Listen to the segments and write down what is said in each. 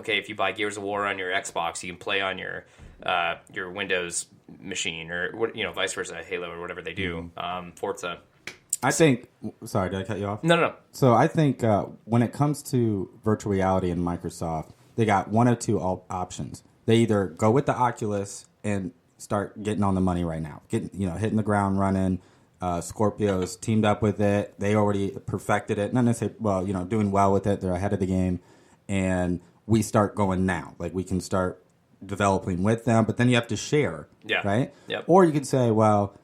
okay, if you buy Gears of War on your Xbox, you can play on your Windows machine, or vice versa, Halo or whatever they do, Forza. I think. Sorry, did I cut you off? No. So I think when it comes to virtual reality and Microsoft, they got one of two options. They either go with the Oculus and start getting on the money right now, hitting the ground running. Scorpio's teamed up with it. They already perfected it. Not necessarily, doing well with it. They're ahead of the game, and we start going now. Like we can start developing with them, but then you have to share, right? Yep. Or you could say, well,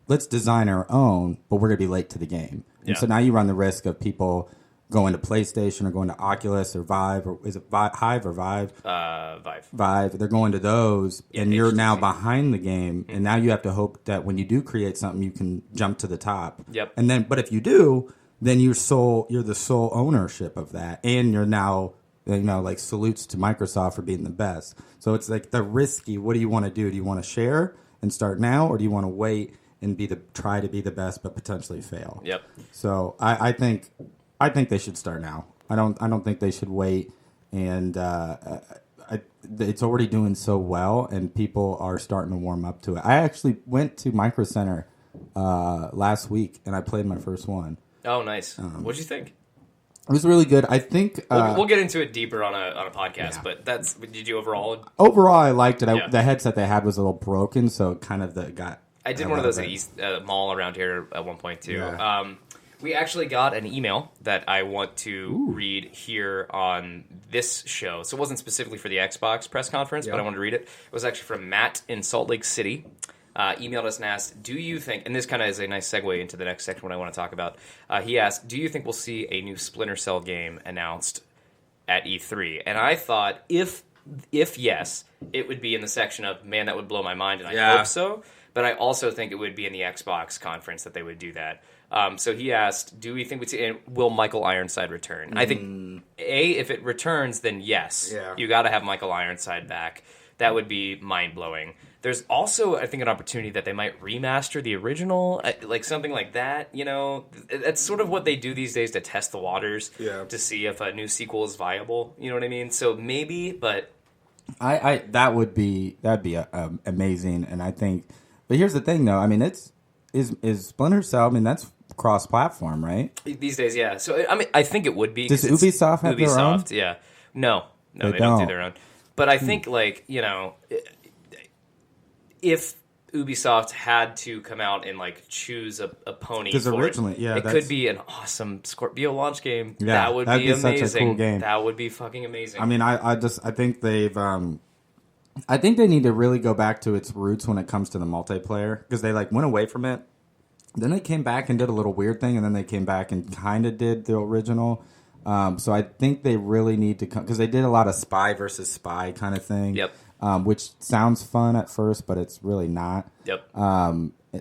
let's design our own, but we're going to be late to the game. And so now you run the risk of people going to PlayStation or going to Oculus or Vive, or is it Hive or Vive? Vive. Vive. They're going to those, and you're now behind the game, and now you have to hope that when you do create something, you can jump to the top. Yep. And then, but if you do, then you're the sole ownership of that, and you're now, like salutes to Microsoft for being the best. So it's like the risky. What do you want to do? Do you want to share and start now, or do you want to wait and try to be the best but potentially fail? Yep. So I think they should start now. I don't think they should wait. And it's already doing so well, and people are starting to warm up to it. I actually went to Micro Center last week, and I played my first one. Oh, nice. What'd you think? It was really good. I think we'll get into it deeper on a podcast. But did you overall? Overall, I liked it. The headset they had was a little broken, so kind of got. I did one of those at East Mall around here at one point too. Yeah. We actually got an email that I want to read here on this show. So it wasn't specifically for the Xbox press conference, but I wanted to read it. It was actually from Matt in Salt Lake City. Emailed us and asked, do you think, and this kind of is a nice segue into the next section what I want to talk about. He asked, do you think we'll see a new Splinter Cell game announced at E3? And I thought, if yes, it would be in the section of, man, that would blow my mind, and I hope so. But I also think it would be in the Xbox conference that they would do that. So he asked, do we think we'd see, and will Michael Ironside return? And I think, if it returns, then yes. Yeah. You got to have Michael Ironside back. That would be mind-blowing. There's also, I think, an opportunity that they might remaster the original, like something like that. That's sort of what they do these days to test the waters, to see if a new sequel is viable. You know what I mean? So maybe, but that'd be amazing. And I think, but here's the thing, though. I mean, is Splinter Cell? I mean, that's cross-platform, right? These days, yeah. So I mean, I think it would be. Does Ubisoft have their own? Yeah. No, they don't do their own. But I think, if Ubisoft had to come out and choose a pony, because originally, it could be an awesome Scorpio launch game. Yeah, that would be amazing. Such a cool game. That would be fucking amazing. I mean, I think they've. I think they need to really go back to its roots when it comes to the multiplayer, because they went away from it. Then they came back and did a little weird thing, and then they came back and kind of did the original. So I think they really need to come, because they did a lot of spy versus spy kind of thing. Yep. Which sounds fun at first, but it's really not. Yep.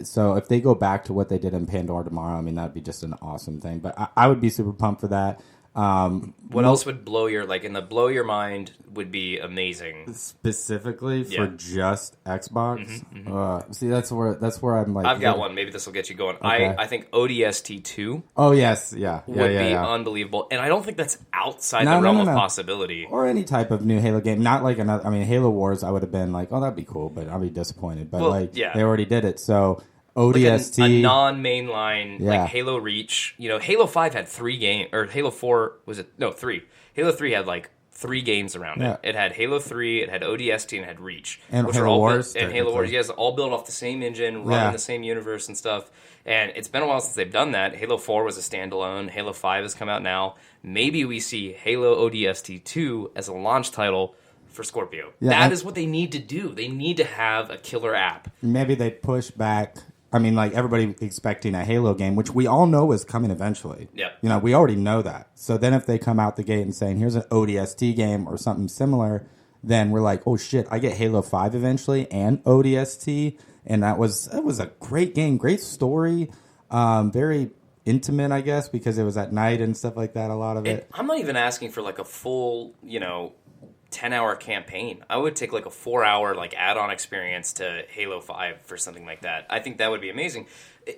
So if they go back to what they did in Pandora Tomorrow, I mean, that'd be just an awesome thing. But I would be super pumped for that. What else would blow your mind would be amazing specifically for just Xbox? See, that's where I'm like, I've got one. Maybe this will get you going. Okay. I think ODST 2. Oh yes, would be unbelievable, and I don't think that's outside the realm of possibility. Or any type of new Halo game, not like another. I mean, Halo Wars, I would have been like, oh, that'd be cool, but I'd be disappointed. But they already did it, so. ODST, a non-mainline Halo Reach. Halo 5 had 3 games, or Halo 4 was it? No, 3. Halo 3 had 3 games around it. It had Halo 3, it had ODST, and it had Reach, and Halo Wars, and Halo Wars. Yes, all built off the same engine, running the same universe and stuff. And it's been a while since they've done that. Halo 4 was a standalone. Halo 5 has come out now. Maybe we see Halo ODST 2 as a launch title for Scorpio. That is what they need to do. They need to have a killer app. Maybe they push back. I mean, everybody expecting a Halo game, which we all know is coming eventually. Yeah. We already know that. So then if they come out the gate and saying, here's an ODST game or something similar, then we're like, oh shit, I get Halo 5 eventually and ODST. And that was a great game, great story, very intimate, I guess, because it was at night and stuff like that, a lot of it. I'm not even asking for a full, 10-hour campaign. I would take like a 4-hour like add-on experience to Halo 5 for something like that. I think that would be amazing.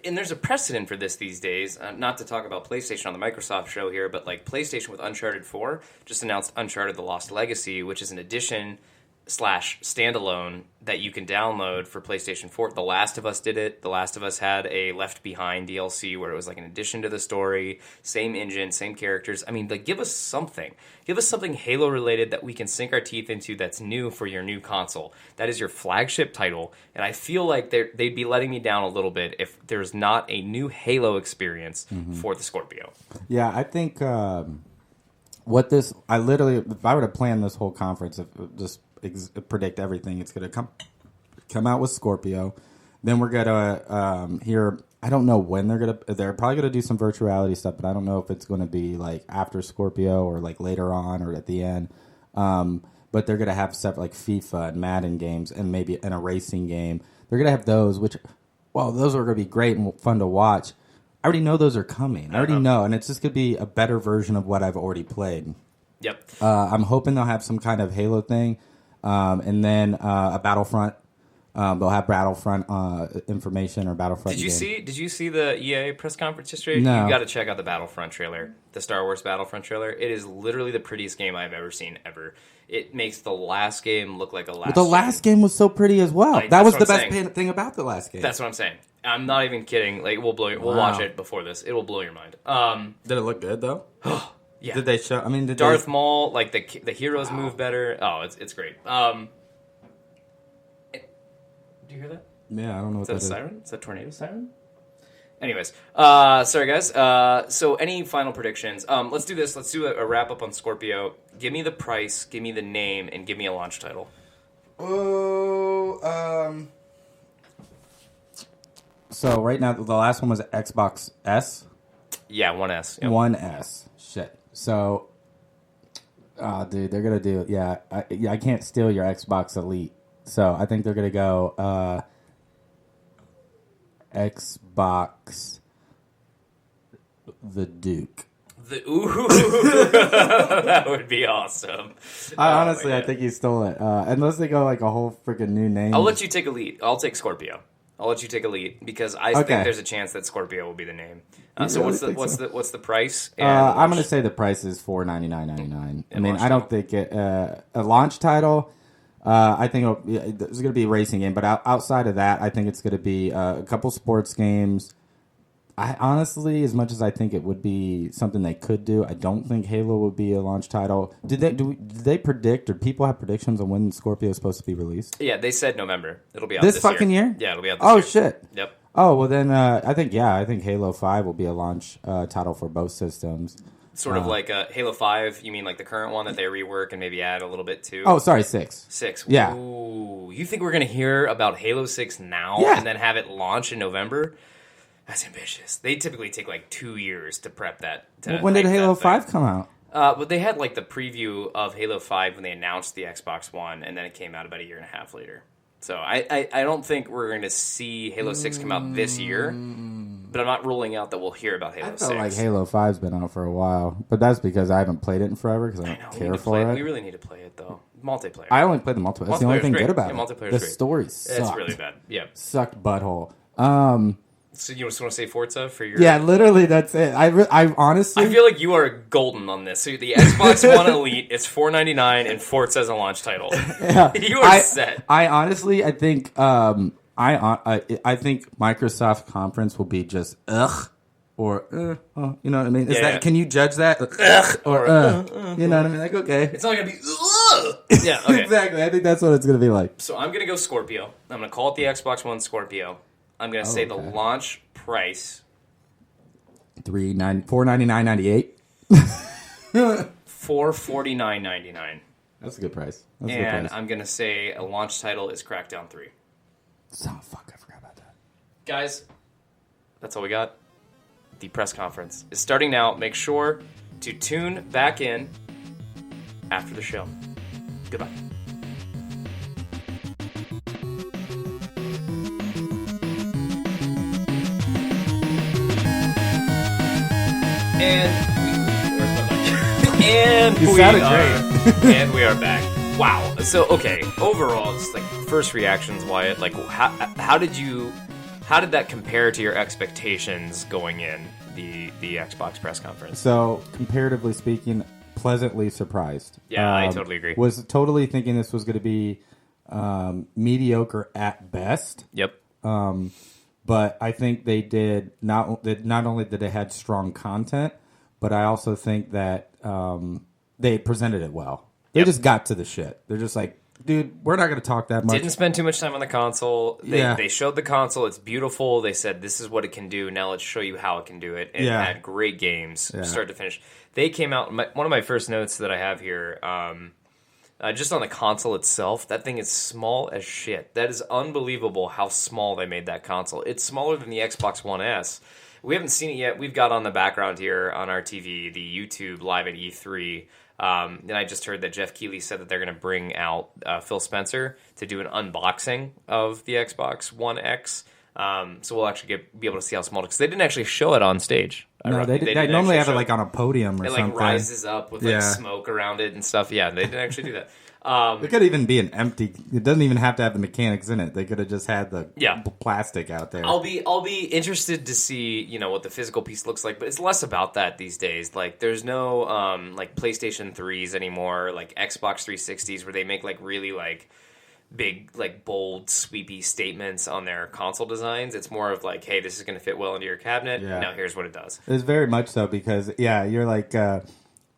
And there's a precedent for this these days. Not to talk about PlayStation on the Microsoft show here, but like PlayStation with Uncharted 4 just announced Uncharted: The Lost Legacy, which is an addition / standalone that you can download for PlayStation 4. The Last of Us did it. The Last of Us had a Left Behind DLC where it was like an addition to the story, same engine, same characters. I mean, like, give us something. Give us something Halo related that we can sink our teeth into that's new for your new console. That is your flagship title, and I feel like they'd be letting me down a little bit if there's not a new Halo experience for the Scorpio. Yeah, I think if I would have planned this whole conference, predict everything, it's going to come out with Scorpio. Then we're going to hear, I don't know when they're probably going to do some virtual reality stuff, but I don't know if it's going to be like after Scorpio or like later on or at the end. But they're going to have stuff like FIFA and Madden games and maybe a racing game. They're going to have those, which, well, those are going to be great and fun to watch. I already know those are coming. I already know, and it's just going to be a better version of what I've already played. Yep. I'm hoping they'll have some kind of Halo thing. And then a Battlefront. They'll have Battlefront information or Battlefront. Did you see the EA press conference yesterday? No. You got to check out the Battlefront trailer, the Star Wars Battlefront trailer. It is literally the prettiest game I've ever seen ever. It makes the last game look like a last. But the last game was so pretty as well. Like, that was the best thing about the last game. That's what I'm saying. I'm not even kidding. Like we'll watch it before this. It will blow your mind. Did it look good though? Yeah. Did they show? I mean, did Darth Maul, like the heroes move better. Oh, it's great. Do you hear that? Yeah, I don't know. Is that a siren? Is that a tornado siren? Anyways, sorry guys. So any final predictions? Let's do this. Let's do a wrap up on Scorpio. Give me the price, give me the name, and give me a launch title. So right now the last one was Xbox S. Yeah, 1S. Yep. 1S. Shit. So, dude, they're gonna do. Yeah, I can't steal your Xbox Elite. So I think they're gonna go Xbox the Duke. Ooh, that would be awesome. I think he stole it. Unless they go like a whole freaking new name. I'll let you take Elite. I'll take Scorpio. I'll let you take Elite because I think there's a chance that Scorpio will be the name. So what's the price? I'm gonna say the price is $499.99. I mean, I don't think a launch title. I think there's going to be a racing game, but outside of that, I think it's going to be a couple sports games. I honestly, as much as I think it would be something they could do, I don't think Halo would be a launch title. Did they predict, or people have predictions on when Scorpio is supposed to be released? Yeah, they said November. It'll be out this fucking year. Yeah, it'll be out this year. Oh shit. Yep. Oh well, then I think Halo 5 will be a launch title for both systems. Sort of like Halo 5, you mean like the current one that they rework and maybe add a little bit to? Oh, sorry, 6. 6. Yeah. Ooh, you think we're going to hear about Halo 6 now and then have it launch in November? That's ambitious. They typically take like 2 years to prep that. When did Halo 5 come out? But they had like the preview of Halo 5 when they announced the Xbox One, and then it came out about a year and a half later. So I don't think we're going to see Halo 6 come out this year, but I'm not ruling out that we'll hear about Halo 6. I felt like Halo 5's been out for a while, but that's because I haven't played it in forever because I don't care for it. We really need to play it, though. Multiplayer. I only played the multiplayer. That's the only thing good about it. Multiplayer's the great. story sucked. It's really bad. Yeah. Sucked butthole. So you just want to say Forza for your... Yeah, literally, that's it. I honestly... I feel like you are golden on this. So the Xbox One Elite is $499 and Forza as a launch title. Yeah. You are set. I honestly, I think I think Microsoft conference will be just or you know what I mean? Can you judge that? Or you know what I mean? Like, okay. It's not going to be yeah, okay. Exactly. I think that's what it's going to be like. So I'm going to go Scorpio. I'm going to call it the Xbox One Scorpio. I'm going to say the launch price $499.98. $449.99. That's a good price. And I'm going to say a launch title is Crackdown 3. Oh, fuck, I forgot about that. Guys, that's all we got. The press conference is starting now. Make sure to tune back in after the show. Goodbye. And we are back. Wow. So okay, overall, just like first reactions, Wyatt. Like, how did that compare to your expectations going in the Xbox press conference? So comparatively speaking, pleasantly surprised. Yeah, I totally agree. Was totally thinking this was going to be mediocre at best. Yep. But I think they did not only did they had strong content, but I also think that they presented it well. They just got to the shit. They're just like, dude, we're not going to talk that much. Didn't spend too much time on the console. They showed the console. It's beautiful. They said, this is what it can do. Now let's show you how it can do it. And had great games, start to finish. They came out, one of my first notes that I have here, just on the console itself, that thing is small as shit. That is unbelievable how small they made that console. It's smaller than the Xbox One S. We haven't seen it yet. We've got on the background here on our TV the YouTube live at E3. And I just heard that Jeff Keighley said that they're going to bring out Phil Spencer to do an unboxing of the Xbox One X. So we'll actually be able to see how small it is. Because they didn't actually show it on stage. No, they normally have it like on a podium or something. It like rises up with like smoke around it and stuff. Yeah, they didn't actually do that. It could even be an empty. It doesn't even have to have the mechanics in it. They could have just had the plastic out there. I'll be interested to see what the physical piece looks like, but it's less about that these days. Like there's no like PlayStation 3s anymore, like Xbox 360s where they make like really like big like bold sweepy statements on their console designs. It's more of like, hey, this is going to fit well into your cabinet. Now here's what it does. It's very much so because you're like.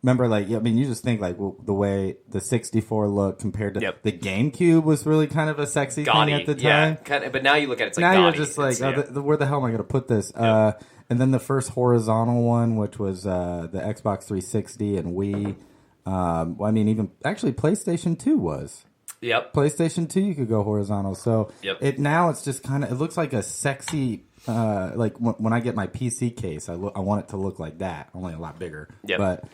Remember, like, I mean, you just think, like, the way the 64 looked compared to the GameCube was really kind of a sexy thing at the time. Yeah, but now you look at it, it's like now gaudy. You're just like, where the hell am I going to put this? Yep. And then the first horizontal one, which was the Xbox 360 and Wii. I mean, even, actually, PlayStation 2 was. Yep. PlayStation 2, you could go horizontal. So now it's just kind of, it looks like a sexy, like, when I get my PC case, I want it to look like that, only a lot bigger. Yep. But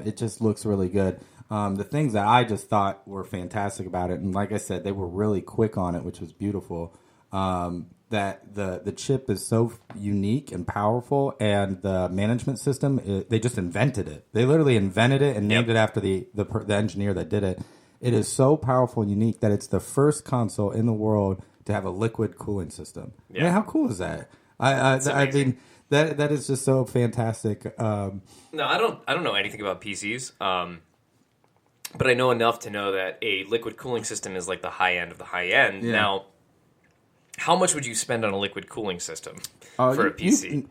it just looks really good. The things that I just thought were fantastic about it, and like I said, they were really quick on it, which was beautiful. That the chip is so unique and powerful, and the management system, they just invented it. They literally invented it and named it after the engineer that did it. It is so powerful and unique that it's the first console in the world to have a liquid cooling system. Yeah. I mean, how cool is that? I mean. That is just so fantastic. No, I don't know anything about PCs, but I know enough to know that a liquid cooling system is like the high end of the high end. Yeah. Now, how much would you spend on a liquid cooling system for a PC?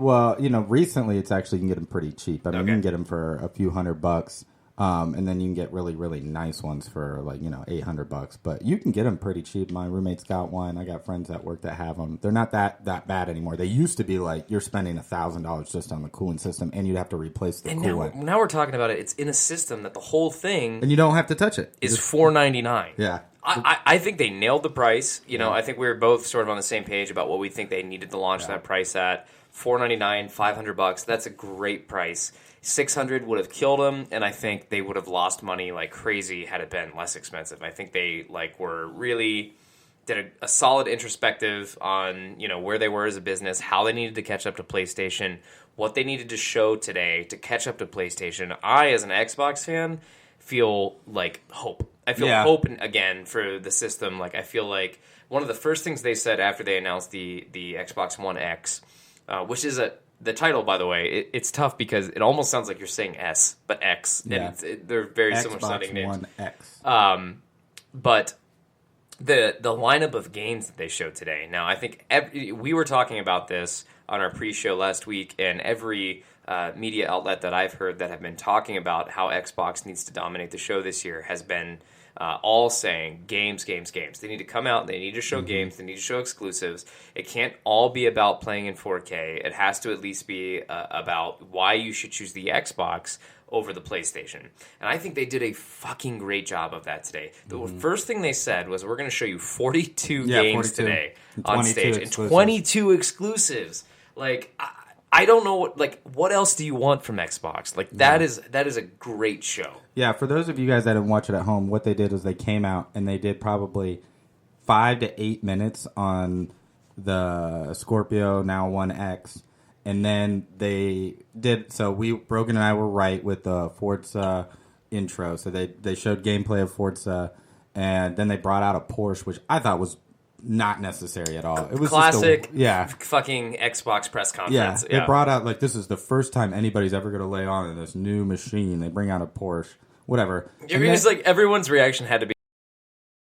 Recently it's actually you can get them pretty cheap. I mean, you can get them for a few $100. And then you can get really, really nice ones for like, $800. But you can get them pretty cheap. My roommate's got one. I got friends at work that have them. They're not that bad anymore. They used to be like you're spending $1,000 just on the cooling system, and you'd have to replace the coolant. Now we're talking about it. It's in a system that the whole thing and you don't have to touch it. Is $499. Yeah. I think they nailed the price. I think we were both sort of on the same page about what we think they needed to launch that price at. $499, $500. That's a great price. $600 would have killed them, and I think they would have lost money like crazy had it been less expensive. I think they were really did a solid introspective on where they were as a business, how they needed to catch up to PlayStation, what they needed to show today to catch up to PlayStation. I, as an Xbox fan, feel like hope. I feel hope again for the system. Like I feel like one of the first things they said after they announced the Xbox One X, which is the title, by the way, it's tough because it almost sounds like you're saying S, but X. Yeah. And they're very similar sounding names. One X. But the lineup of games that they showed today. Now, I think we were talking about this on our pre-show last week, and every media outlet that I've heard that have been talking about how Xbox needs to dominate the show this year has been all saying games. They need to come out, they need to show games, they need to show exclusives. It can't all be about playing in 4K. It has to at least be about why you should choose the Xbox over the PlayStation. And I think they did a fucking great job of that today. The first thing they said was, we're going to show you 42 games today on stage, and 22 exclusives. Like, I don't know what else do you want from Xbox? Like that is a great show. Yeah, for those of you guys that didn't watch it at home, what they did was they came out and they did probably 5 to 8 minutes on the Scorpio, now One X, and then they did. So Brogan and I were right with the Forza intro. So they showed gameplay of Forza, and then they brought out a Porsche, which I thought was not necessary at all. It was classic, just fucking Xbox press conference. They brought out like this is the first time anybody's ever going to lay on in this new machine. They bring out a Porsche, whatever. It was like everyone's reaction had to be